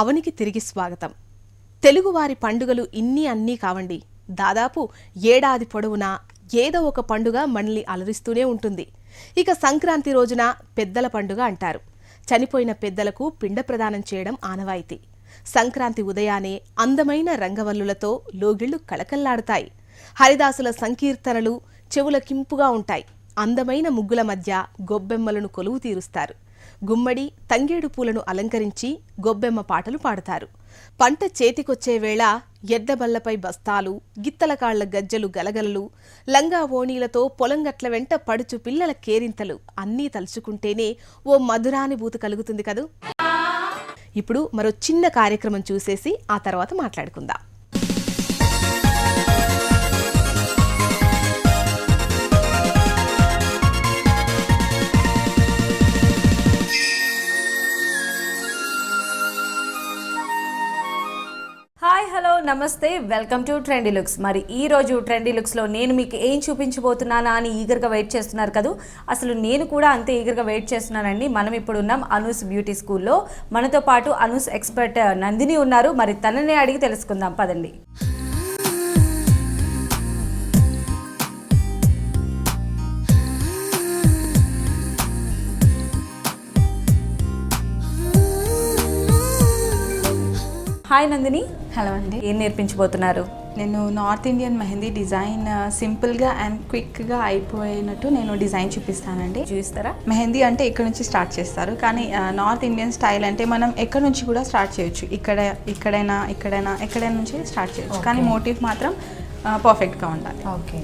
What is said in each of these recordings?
అవనికి తిరిగి స్వాగతం. తెలుగువారి పండుగలు ఇన్ని అన్నీ కావండి. దాదాపు ఏడాది పొడవునా ఏదో ఒక పండుగ మనల్ని అలరిస్తూనే ఉంటుంది. ఇక సంక్రాంతి రోజున పెద్దల పండుగ అంటారు. చనిపోయిన పెద్దలకు పిండ ప్రదానం చేయడం ఆనవాయితీ. సంక్రాంతి ఉదయానే అందమైన రంగవల్లులతో లోగిళ్లు కళకళ్లాడుతాయి. హరిదాసుల సంకీర్తనలు చెవులకింపుగా ఉంటాయి. అందమైన ముగ్గుల మధ్య గొబ్బెమ్మలను కొలువు తీరుస్తారు. గుమ్మడి, తంగేడు పూలను అలంకరించి గొబ్బెమ్మ పాటలు పాడతారు. పంట చేతికొచ్చే వేళ ఎడ్లబళ్లపై బస్తాలు, గిత్తలకాళ్ల గజ్జలు గలగలలు, లంగా ఓణీలతో పొలంగట్ల వెంట పడుచు పిల్లల కేరింతలు అన్నీ తలుచుకుంటేనే ఓ మధురానుభూతి కలుగుతుంది కదూ. ఇప్పుడు మరో చిన్న కార్యక్రమం చూసేసి ఆ తర్వాత మాట్లాడుకుందాం. హాయ్, హలో, నమస్తే, వెల్కమ్ టు ట్రెండీ లుక్స్. మరి ఈ రోజు ట్రెండీ లుక్స్లో నేను మీకు ఏం చూపించబోతున్నానా అని ఈగర్గా వెయిట్ చేస్తున్నారు కదా. అసలు నేను కూడా అంతే ఈగర్గా వెయిట్ చేస్తున్నానండి. మనం ఇప్పుడు ఉన్నాం అనూస్ బ్యూటీ స్కూల్లో. మనతో పాటు అనూస్ ఎక్స్పర్ట్ నందిని ఉన్నారు. మరి తననే అడిగి తెలుసుకుందాం, పదండి. హాయ్ నందిని. హలో అండి. ఏం నేర్పించబోతున్నారు? నేను నార్త్ ఇండియన్ మెహందీ డిజైన్ సింపుల్గా అండ్ క్విక్గా అయిపోయినట్టు నేను డిజైన్ చూపిస్తానండి. చూస్తారా? మెహందీ అంటే ఇక్కడ నుంచి స్టార్ట్ చేస్తారు, కానీ నార్త్ ఇండియన్ స్టైల్ అంటే మనం ఎక్కడ నుంచి కూడా స్టార్ట్ చేయొచ్చు. ఎక్కడైనా నుంచి స్టార్ట్ చేయొచ్చు, కానీ మోటివ్ మాత్రం పర్ఫెక్ట్గా ఉండాలి. ఓకే.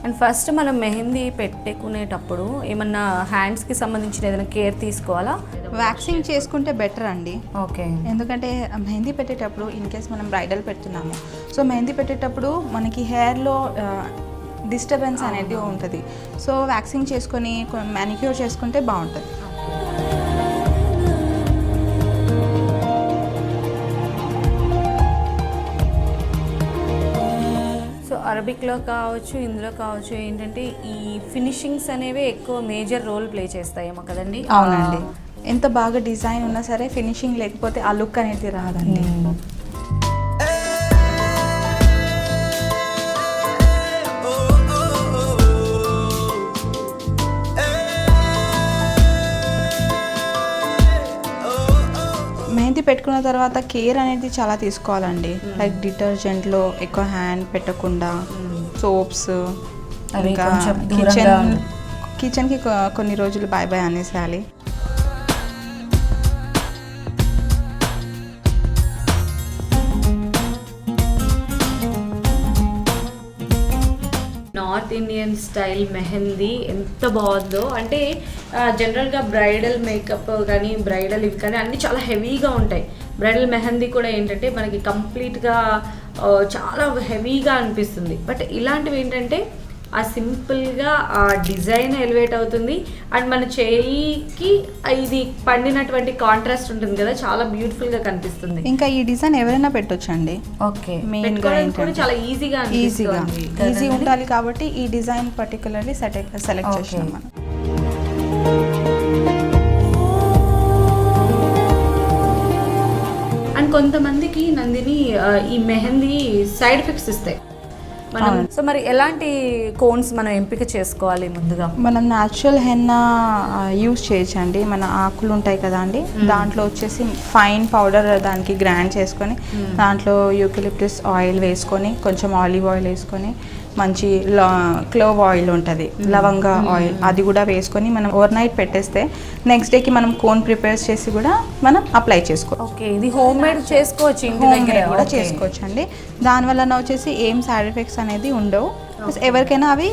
అండ్ ఫస్ట్ మనం మెహందీ పెట్టుకునేటప్పుడు ఏమన్నా హ్యాండ్స్కి సంబంధించిన ఏదైనా కేర్ తీసుకోవాలా? వ్యాక్సింగ్ చేసుకుంటే బెటర్ అండి. ఓకే. ఎందుకంటే మెహందీ పెట్టేటప్పుడు ఇన్ కేస్ మనం బ్రైడల్ పెడుతున్నాము, సో మెహందీ పెట్టేటప్పుడు మనకి హెయిర్లో డిస్టర్బెన్స్ అనేది ఉంటుంది. సో వ్యాక్సింగ్ చేసుకొని మ్యానిక్యూర్ చేసుకుంటే బాగుంటుంది. అరబిక్లో కావచ్చు, ఇందులో కావచ్చు, ఏంటంటే ఈ ఫినిషింగ్స్ అనేవి ఎక్కువ మేజర్ రోల్ ప్లే చేస్తాయేమో కదండి. అవునండి. ఎంత బాగా డిజైన్ ఉన్నా సరే ఫినిషింగ్ లేకపోతే ఆ లుక్ అనేది రాదండి. మెహందీ పెట్టుకున్న తర్వాత కేర్ అనేది చాలా తీసుకోవాలండి. లైక్ డిటర్జెంట్లో ఎక్కువ హ్యాండ్ పెట్టకుండా, సోప్స్, ఇంకా కిచెన్కి కొన్ని రోజులు బాయ్ బాయ్ అనేసేయాలి. నార్త్ ఇండియన్ స్టైల్ మెహందీ ఎంత బాగుందో. అంటే జనరల్గా బ్రైడల్ మేకప్ కానీ బ్రైడల్ ఇవి కానీ అన్నీ చాలా హెవీగా ఉంటాయి. బ్రైడల్ మెహందీ కూడా ఏంటంటే మనకి కంప్లీట్గా చాలా హెవీగా అనిపిస్తుంది. బట్ ఇలాంటివి ఏంటంటే ఆ సింపుల్గా ఆ డిజైన్ ఎలివేట్ అవుతుంది. అండ్ మన చేయికి ఇది పండినటువంటి కాంట్రాస్ట్ ఉంటుంది కదా, చాలా బ్యూటిఫుల్గా కనిపిస్తుంది. ఇంకా ఈ డిజైన్ ఎవరైనా పెట్టొచ్చండి. ఓకే. మెయిన్గా కూడా చాలా ఈజీ ఉండాలి కాబట్టి ఈ డిజైన్ పర్టికులర్లీ సెలెక్ట్ చేసాం మనం. అండ్ కొంతమందికి నందిని ఈ మెహందీ సైడ్ ఎఫెక్ట్స్ ఇస్తాయి. సో మరి ఎలాంటి కోన్స్ మనం ఎంపిక చేసుకోవాలి? ముందుగా మనం న్యాచురల్ హెన్నా యూజ్ చేయొచ్చండి. మన ఆకులు ఉంటాయి కదా అండి, దాంట్లో వచ్చేసి ఫైన్ పౌడర్ దానికి గ్రైండ్ చేసుకొని దాంట్లో యూకలిప్టస్ ఆయిల్ వేసుకొని, కొంచెం ఆలివ్ ఆయిల్ వేసుకొని, మంచి క్లోవ్ ఆయిల్ ఉంటుంది, లవంగా ఆయిల్, అది కూడా వేసుకొని మనం ఓవర్ నైట్ పెట్టేస్తే నెక్స్ట్ డేకి మనం కోన్ ప్రిపేర్ చేసి కూడా మనం అప్లై చేసుకోవచ్చు. ఓకే. ఇది హోమ్ మేడ్ చేసుకోవచ్చు, కూడా చేసుకోవచ్చు అండి. దానివల్ల వచ్చేసి ఏం సైడ్ ఎఫెక్ట్స్ అనేది ఉండవు. ఎవరికైనా అవి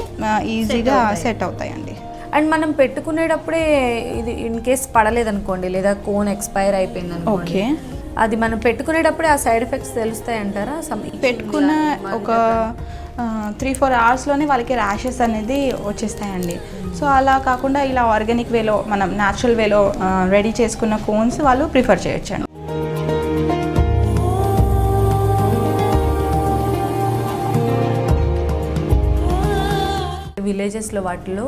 ఈజీగా సెట్ అవుతాయండి. అండ్ మనం పెట్టుకునేటప్పుడే ఇది ఇన్ కేస్ పడలేదనుకోండి, లేదా కోన్ ఎక్స్పైర్ అయిపోయింది అనుకోండి, ఓకే, అది మనం పెట్టుకునేటప్పుడే ఆ సైడ్ ఎఫెక్ట్స్ తెలుస్తాయి అంటారా? పెట్టుకున్న ఒక 3-4 అవర్స్లోనే వాళ్ళకి ర్యాషెస్ అనేది వచ్చేస్తాయండి. సో అలా కాకుండా ఇలా ఆర్గానిక్ వేలో మనం న్యాచురల్ వేలో రెడీ చేసుకున్న కోన్స్ వాళ్ళు ప్రిఫర్ చేయొచ్చండి. విలేజెస్లో వాటిలో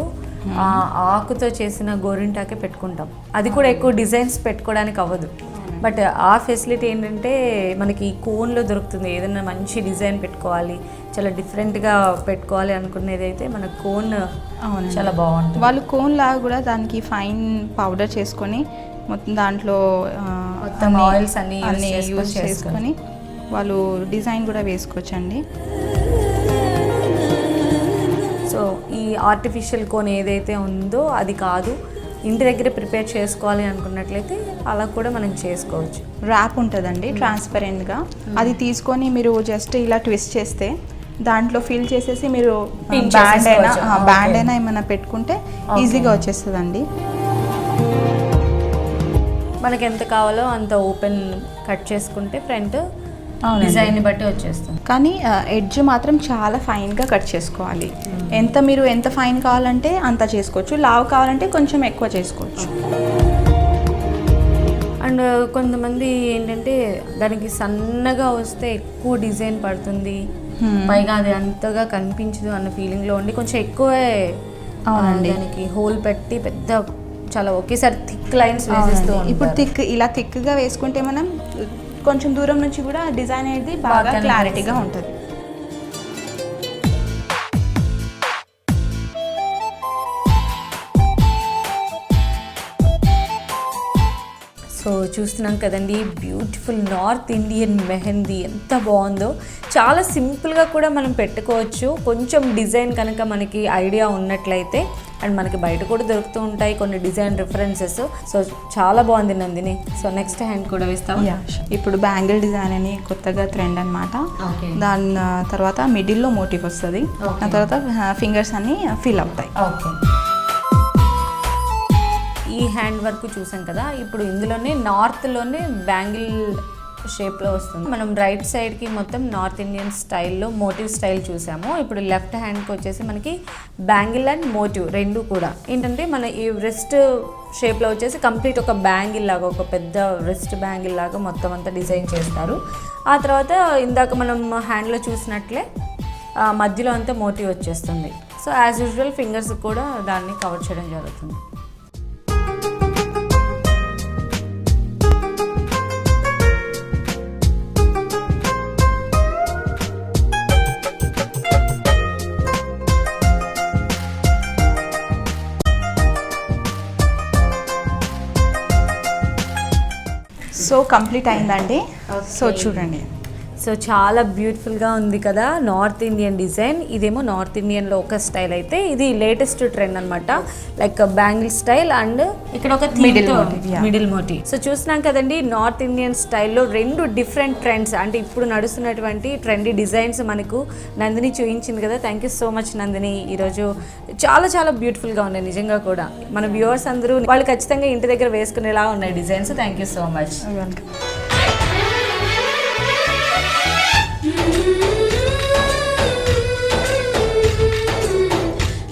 ఆకుతో చేసిన గోరింటాకే పెట్టుకుంటాం. అది కూడా ఎక్కువ డిజైన్స్ పెట్టుకోవడానికి అవ్వదు. బట్ ఆ ఫెసిలిటీ ఏంటంటే మనకి కోన్లో దొరుకుతుంది. ఏదైనా మంచి డిజైన్ పెట్టుకోవాలి, చాలా డిఫరెంట్గా పెట్టుకోవాలి అనుకునేది అయితే మన కోన్ చాలా బాగుంటుంది. వాళ్ళు కోన్ లాగా కూడా దానికి ఫైన్ పౌడర్ చేసుకొని మొత్తం దాంట్లో మొత్తం ఆయిల్స్ అన్ని యూజ్ చేసుకొని వాళ్ళు డిజైన్ కూడా వేసుకోవచ్చండి. సో ఈ ఆర్టిఫిషియల్ కోన్ ఏదైతే ఉందో అది కాదు, ఇంటి దగ్గర ప్రిపేర్ చేసుకోవాలి అనుకున్నట్లయితే అలా కూడా మనం చేసుకోవచ్చు. ర్యాప్ ఉంటుందండి ట్రాన్స్పరెంట్గా, అది తీసుకొని మీరు జస్ట్ ఇలా ట్విస్ట్ చేస్తే దాంట్లో ఫిల్ చేసేసి మీరు బ్యాండ్ అయినా ఏమైనా పెట్టుకుంటే ఈజీగా వచ్చేస్తుందండి. మనకి ఎంత కావాలో అంత ఓపెన్ కట్ చేసుకుంటే ఫ్రంట్ డిజైన్ బట్టి వచ్చేస్తుంది. కానీ ఎడ్జ్ మాత్రం చాలా ఫైన్గా కట్ చేసుకోవాలి. మీరు ఎంత ఫైన్ కావాలంటే అంత చేసుకోవచ్చు, లావు కావాలంటే కొంచెం ఎక్కువ చేసుకోవచ్చు. అండ్ కొంతమంది ఏంటంటే దానికి సన్నగా వస్తే ఎక్కువ డిజైన్ పడుతుంది, పైగా అది అంతగా కనిపించదు అన్న ఫీలింగ్లో ఉండి కొంచెం ఎక్కువే దానికి హోల్ పెట్టి పెద్ద చాలా ఒకేసారి థిక్ లైన్స్ వేసేస్తూ. ఇప్పుడు ఇలా థిక్గా వేసుకుంటే మనం కొంచెం దూరం నుంచి కూడా డిజైన్ అనేది బాగా క్లారిటీగా ఉంటుంది. సో చూస్తున్నాం కదండి, బ్యూటిఫుల్ నార్త్ ఇండియన్ మెహందీ ఎంత బాగుందో. చాలా సింపుల్గా కూడా మనం పెట్టుకోవచ్చు, కొంచెం డిజైన్ కనుక మనకి ఐడియా ఉన్నట్లయితే. అండ్ మనకి బయట కూడా దొరుకుతూ ఉంటాయి కొన్ని డిజైన్ రిఫరెన్సెస్. సో చాలా బాగుంది నందిని. సో నెక్స్ట్ హ్యాండ్ కూడా వేస్తాం. ఇప్పుడు బ్యాంగిల్ డిజైన్ అని కొత్తగా ట్రెండ్ అనమాట. దాని తర్వాత మిడిల్లో మోటివ్ వస్తుంది, దాని తర్వాత ఫింగర్స్ అన్ని ఫిల్ అవుతాయి. ఓకే, ఈ హ్యాండ్ వర్క్ చూసాం కదా, ఇప్పుడు ఇందులోనే నార్త్లోనే బ్యాంగిల్ షేప్లో వస్తుంది. మనం రైట్ సైడ్కి మొత్తం నార్త్ ఇండియన్ స్టైల్లో మోటివ్ స్టైల్ చూసాము. ఇప్పుడు లెఫ్ట్ హ్యాండ్కి వచ్చేసి మనకి బ్యాంగిల్ అండ్ మోటివ్ రెండు కూడా ఏంటంటే మన ఈ రిస్ట్ షేప్లో వచ్చేసి కంప్లీట్ ఒక బ్యాంగిల్ లాగా, ఒక పెద్ద రిస్ట్ బ్యాంగిల్ లాగా మొత్తం అంతా డిజైన్ చేస్తారు. ఆ తర్వాత ఇందాక మనం హ్యాండ్లో చూసినట్లే మధ్యలో అంతా మోటివ్ వచ్చేస్తుంది. సో యాజ్ యూజువల్ ఫింగర్స్ కూడా దాన్ని కవర్ చేయడం జరుగుతుంది. సో కంప్లీట్ అయిందండి. సో చూడండి, సో చాలా బ్యూటిఫుల్గా ఉంది కదా నార్త్ ఇండియన్ డిజైన్. ఇదేమో నార్త్ ఇండియన్లో ఒక స్టైల్ అయితే, ఇది లేటెస్ట్ ట్రెండ్ అనమాట, లైక్ బ్యాంగిల్ స్టైల్ అండ్ ఇక్కడ ఒక మిడిల్ మోటివ్. సో చూస్తున్నాం కదండి, నార్త్ ఇండియన్ స్టైల్లో రెండు డిఫరెంట్ ట్రెండ్స్, అంటే ఇప్పుడు నడుస్తున్నటువంటి ట్రెండీ డిజైన్స్ మనకు నందిని చూపించింది కదా. Thank you so much Nandini. ఈరోజు చాలా చాలా బ్యూటిఫుల్గా ఉన్నాయి నిజంగా కూడా. మన వ్యూవర్స్ అందరూ వాళ్ళు ఖచ్చితంగా ఇంటి దగ్గర వేసుకునేలా ఉన్నాయి designs. Thank you so much. Welcome.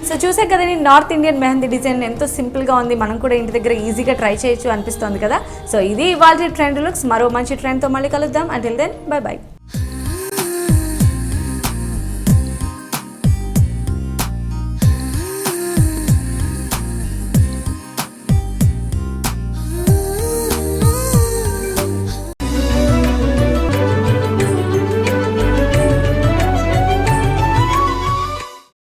So చూసాం కదండి, నార్త్ ఇండియన్ మెహందీ డిజైన్ ఎంతో సింపుల్గా ఉంది, మనం కూడా ఇంటి దగ్గర ఈజీగా ట్రై చేయొచ్చు అనిపిస్తుంది కదా. సో ఇది ఇవాళ ట్రెండ్ లుక్స్. మరో మంచి ట్రెండ్తో మళ్ళీ కలుద్దాం. Until then bye by.